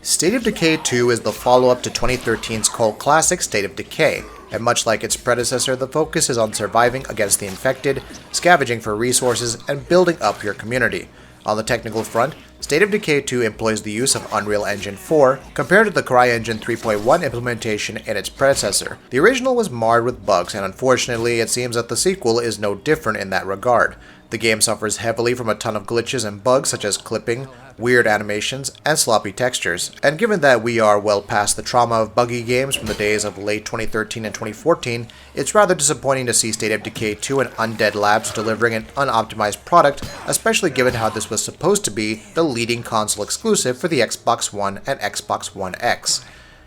State of Decay 2 is the follow-up to 2013's cult classic State of Decay, and much like its predecessor, the focus is on surviving against the infected, scavenging for resources, and building up your community. On the technical front, State of Decay 2 employs the use of Unreal Engine 4 compared to the CryEngine 3.1 implementation in its predecessor. The original was marred with bugs, and unfortunately it seems that the sequel is no different in that regard. The game suffers heavily from a ton of glitches and bugs such as clipping, weird animations, and sloppy textures. And given that we are well past the trauma of buggy games from the days of late 2013 and 2014, it's rather disappointing to see State of Decay 2 and Undead Labs delivering an unoptimized product, especially given how this was supposed to be the leading console exclusive for the Xbox One and Xbox One X.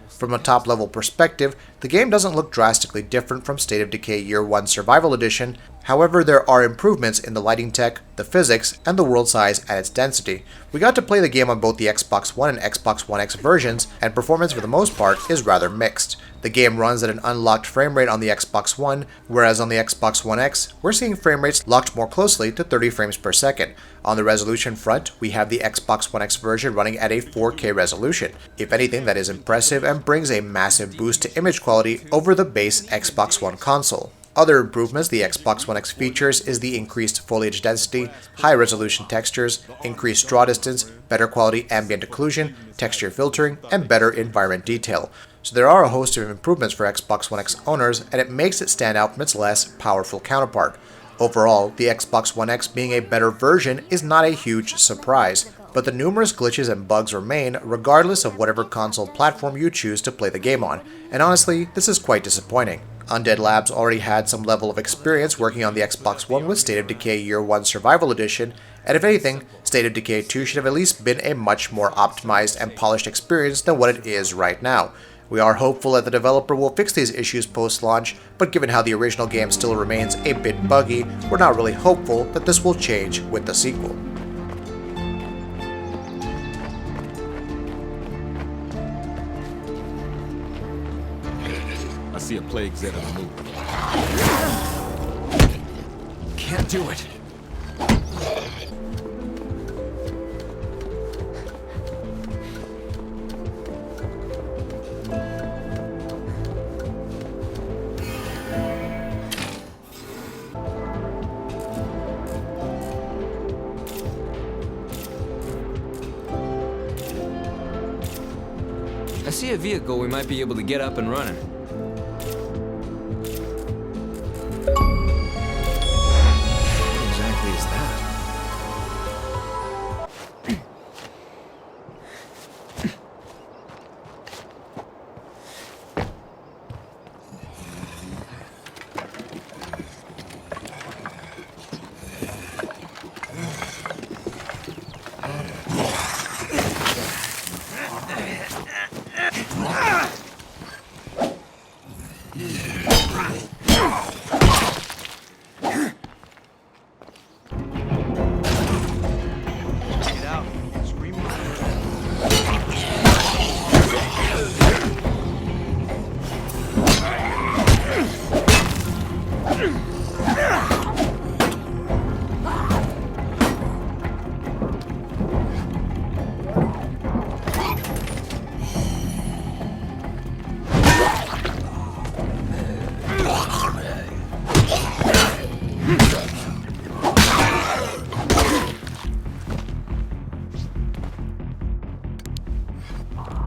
From a top-level perspective, the game doesn't look drastically different from State of Decay Year 1 Survival Edition. However, there are improvements in the lighting tech, the physics, and the world size and its density. We got to play the game on both the Xbox One and Xbox One X versions, and performance for the most part is rather mixed. The game runs at an unlocked frame rate on the Xbox One, whereas on the Xbox One X, we're seeing frame rates locked more closely to 30 frames per second. On the resolution front, we have the Xbox One X version running at a 4K resolution. If anything, that is impressive and brings a massive boost to image quality over the base Xbox One console. Other improvements the Xbox One X features is the increased foliage density, high-resolution textures, increased draw distance, better quality ambient occlusion, texture filtering, and better environment detail. So there are a host of improvements for Xbox One X owners, and it makes it stand out from its less powerful counterpart. Overall, the Xbox One X being a better version is not a huge surprise, but the numerous glitches and bugs remain regardless of whatever console platform you choose to play the game on, and honestly, this is quite disappointing. Undead Labs already had some level of experience working on the Xbox One with State of Decay Year 1 Survival Edition, and if anything, State of Decay 2 should have at least been a much more optimized and polished experience than what it is right now. We are hopeful that the developer will fix these issues post-launch, but given how the original game still remains a bit buggy, we're not really hopeful that this will change with the sequel. I see a plague Zed on the move. Can't do it. I see a vehicle we might be able to get up and running.